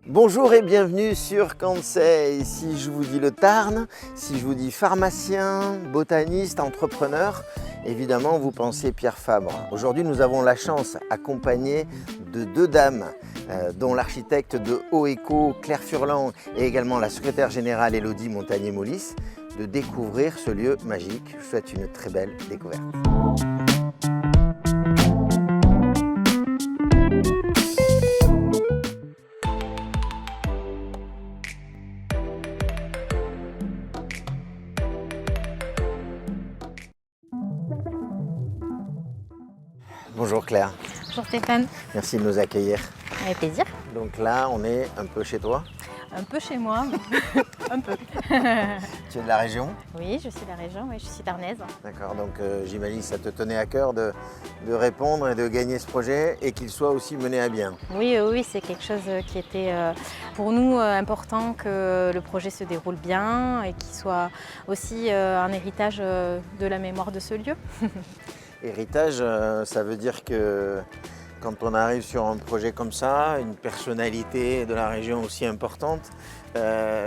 Bonjour et bienvenue sur Conseil. Si je vous dis le Tarn, si je vous dis pharmacien, botaniste, entrepreneur, évidemment vous pensez Pierre Fabre. Aujourd'hui nous avons la chance, accompagnés de deux dames, dont l'architecte de Haut Eco, Claire Furlan, et également la secrétaire générale Élodie Montagnier-Molis, de découvrir ce lieu magique. Je vous souhaite une très belle découverte. Bonjour Claire. Bonjour Stéphane. Merci de nous accueillir. Avec plaisir. Donc là, on est un peu chez toi. Un peu chez moi, un peu. Tu es de la région? Oui, je suis de la région, oui, je suis tarnaise. D'accord, donc j'imagine que ça te tenait à cœur de répondre et de gagner ce projet et qu'il soit aussi mené à bien. Oui, c'est quelque chose qui était pour nous important, que le projet se déroule bien et qu'il soit aussi un héritage de la mémoire de ce lieu. Héritage, ça veut dire que quand on arrive sur un projet comme ça, une personnalité de la région aussi importante,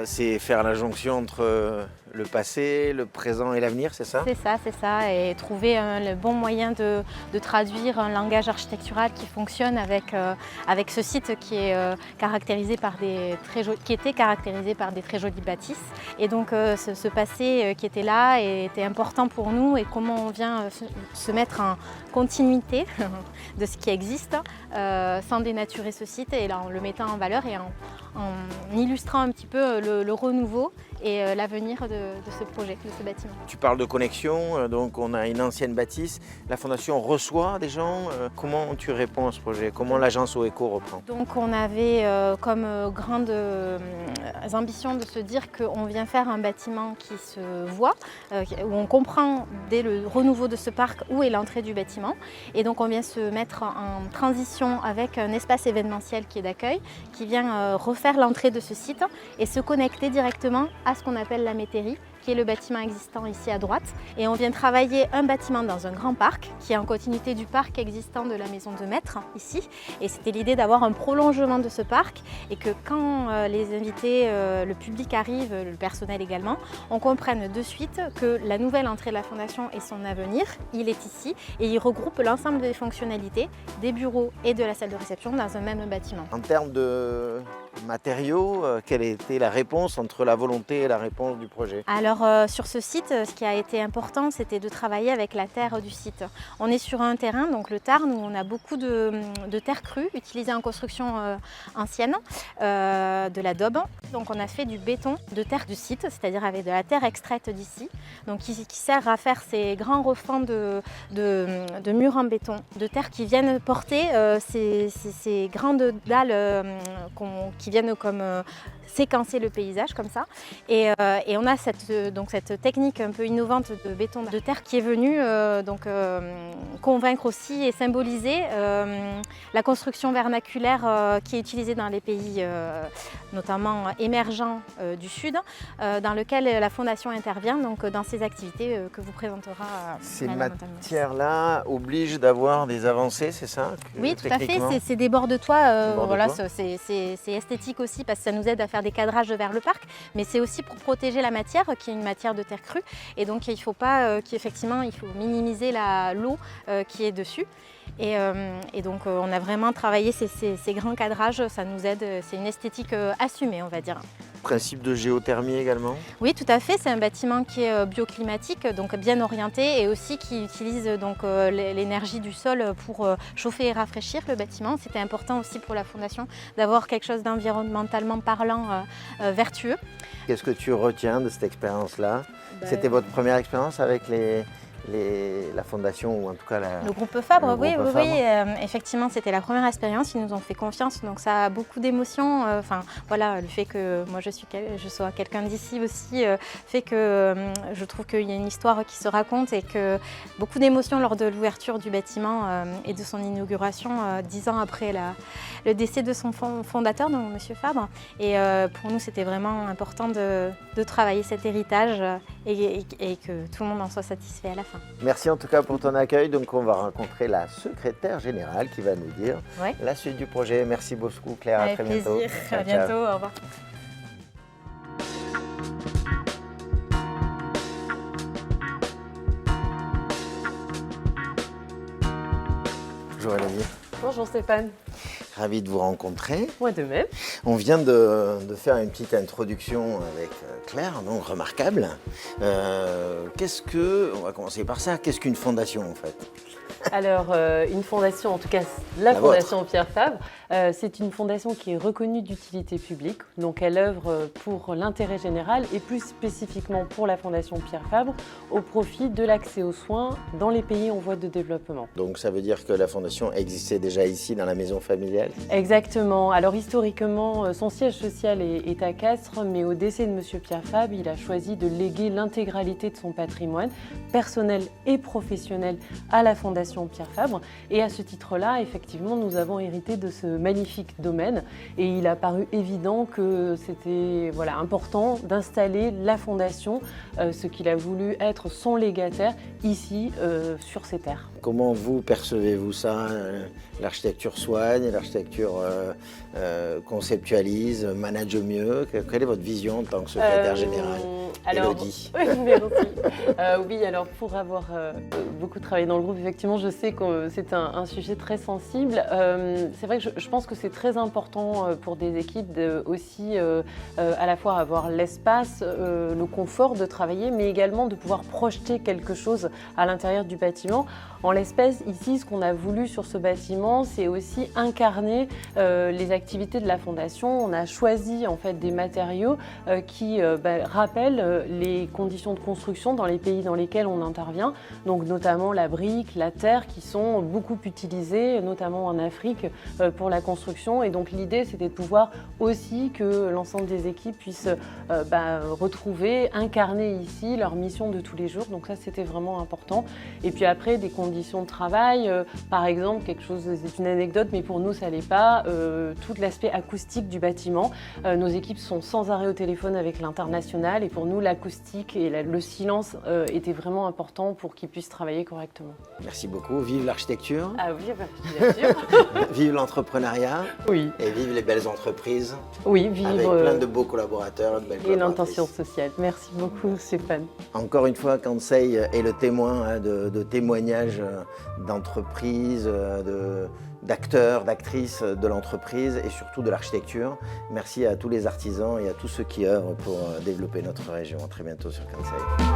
c'est faire la jonction entre le passé, le présent et l'avenir, c'est ça? C'est ça, et trouver le bon moyen de traduire un langage architectural qui fonctionne avec ce site qui est caractérisé par qui était caractérisé par des très jolies bâtisses. Et donc ce passé qui était là était important pour nous, et comment on vient se mettre en continuité de ce qui existe sans dénaturer ce site, et là, en le mettant en valeur et en illustrant un petit peu le renouveau et l'avenir de ce projet, de ce bâtiment. Tu parles de connexion, donc on a une ancienne bâtisse. La Fondation reçoit des gens. Comment tu réponds à ce projet? Comment l'agence Haut Eco reprend? Donc on avait comme grande ambition de se dire qu'on vient faire un bâtiment qui se voit, où on comprend dès le renouveau de ce parc où est l'entrée du bâtiment. Et donc on vient se mettre en transition avec un espace événementiel qui est d'accueil, qui vient refaire l'entrée de ce site et se connecter directement à ce qu'on appelle la métairie, qui est le bâtiment existant ici à droite. Et on vient travailler un bâtiment dans un grand parc, qui est en continuité du parc existant de la maison de maître, ici. Et c'était l'idée d'avoir un prolongement de ce parc, et que quand les invités, le public arrive, le personnel également, on comprenne de suite que la nouvelle entrée de la Fondation et son avenir, il est ici, et il regroupe l'ensemble des fonctionnalités, des bureaux et de la salle de réception dans un même bâtiment. En termes de matériaux, quelle était la réponse entre la volonté et la réponse du projet? Alors sur ce site, ce qui a été important, c'était de travailler avec la terre du site. On est sur un terrain, donc le Tarn, où on a beaucoup de terre crue utilisée en construction ancienne, de la daube. Donc on a fait du béton de terre du site, c'est-à-dire avec de la terre extraite d'ici, donc qui sert à faire ces grands refends de murs en béton, de terre qui viennent porter ces grandes dalles qui viennent comme séquencer le paysage comme ça. Et on a cette technique un peu innovante de béton de terre qui est venue convaincre aussi et symboliser la construction vernaculaire qui est utilisée dans les pays notamment émergents du Sud, dans lequel la Fondation intervient, donc dans ces activités que vous présentera Ces Madame Montagnier. matières-là obligent d'avoir des avancées, c'est ça? Oui, tout à fait, c'est des bords de toit, voilà, toit. c'est esthétique aussi, parce que ça nous aide à faire des cadrages vers le parc, mais c'est aussi pour protéger la matière, qui est une matière de terre crue, et donc il faut pas qu'effectivement il faut minimiser l'eau qui est dessus. Et donc on a vraiment travaillé ces grands cadrages, ça nous aide, c'est une esthétique assumée, on va dire. Principe de géothermie également? Oui, tout à fait, c'est un bâtiment qui est bioclimatique, donc bien orienté, et aussi qui utilise donc l'énergie du sol pour chauffer et rafraîchir le bâtiment. C'était important aussi pour la Fondation d'avoir quelque chose d'environnementalement parlant vertueux. Qu'est-ce que tu retiens de cette expérience-là? C'était votre première expérience avec la Fondation, ou en tout cas le groupe Fabre, le oui, groupe oui, Fabre. effectivement c'était la première expérience, ils nous ont fait confiance, donc ça a beaucoup d'émotions. Voilà, le fait que moi je sois quelqu'un d'ici aussi fait que je trouve qu'il y a une histoire qui se raconte, et que beaucoup d'émotions lors de l'ouverture du bâtiment et de son inauguration 10 ans après le décès de son fondateur, donc M. Fabre. Et pour nous c'était vraiment important de travailler cet héritage et que tout le monde en soit satisfait à la fin. Merci en tout cas pour ton accueil. Donc on va rencontrer la secrétaire générale qui va nous dire Ouais. la suite du projet. Merci beaucoup Claire, Avec à très bientôt. plaisir. Ciao, À ciao. bientôt. Au revoir. Bonjour Elodie, Bonjour Stéphane. ravi de vous rencontrer. Moi de même. On vient de faire une petite introduction avec Claire, donc remarquable. On va commencer par ça, qu'est-ce qu'une fondation en fait? Alors, une fondation, en tout cas la Fondation Pierre Fabre, c'est une fondation qui est reconnue d'utilité publique. Donc, elle œuvre pour l'intérêt général et plus spécifiquement pour la Fondation Pierre Fabre au profit de l'accès aux soins dans les pays en voie de développement. Donc ça veut dire que la fondation existait déjà ici dans la maison familiale? Exactement. Alors, historiquement, son siège social est à Castres, mais au décès de M. Pierre Fabre, il a choisi de léguer l'intégralité de son patrimoine personnel et professionnel à la Fondation Pierre Fabre. Et à ce titre-là, effectivement, nous avons hérité de ce magnifique domaine. Et il a paru évident que c'était important d'installer la Fondation, ce qu'il a voulu être son légataire ici, sur ces terres. Comment vous percevez-vous ça? L'architecture soigne, l'architecture conceptualise, manage mieux. Quelle est votre vision en tant que secrétaire générale? Elodie. Oui, alors pour avoir beaucoup travaillé dans le groupe, effectivement, je sais que c'est un sujet très sensible. C'est vrai que je pense que c'est très important pour des équipes de aussi à la fois avoir l'espace, le confort de travailler, mais également de pouvoir projeter quelque chose à l'intérieur du bâtiment. En l'espèce, ici, ce qu'on a voulu sur ce bâtiment, c'est aussi incarner les activités de la Fondation. On a choisi en fait des matériaux qui rappellent les conditions de construction dans les pays dans lesquels on intervient, donc notamment la brique, la terre, qui sont beaucoup utilisées, notamment en Afrique, pour la construction. Et donc l'idée, c'était de pouvoir aussi que l'ensemble des équipes puissent retrouver, incarner ici leur mission de tous les jours. Donc ça, c'était vraiment important. Et puis après, des conditions de travail, par exemple, quelque chose, c'est une anecdote, mais pour nous, ça l'est pas, tout l'aspect acoustique du bâtiment. Nos équipes sont sans arrêt au téléphone avec l'international, et pour nous, l'acoustique et le silence étaient vraiment importants pour qu'ils puissent travailler correctement. Merci beaucoup. Vive l'architecture. Ah oui, bien sûr. Vive l'entrepreneuriat. Oui. Et vive les belles entreprises. Oui, vive avec plein de beaux collaborateurs, de belles et l'intention sociale. Merci beaucoup Stéphane. Encore une fois, Kansei est le témoin de témoignages d'entreprises, d'acteurs, d'actrices de l'entreprise et surtout de l'architecture. Merci à tous les artisans et à tous ceux qui œuvrent pour développer notre région. À très bientôt sur Kansei.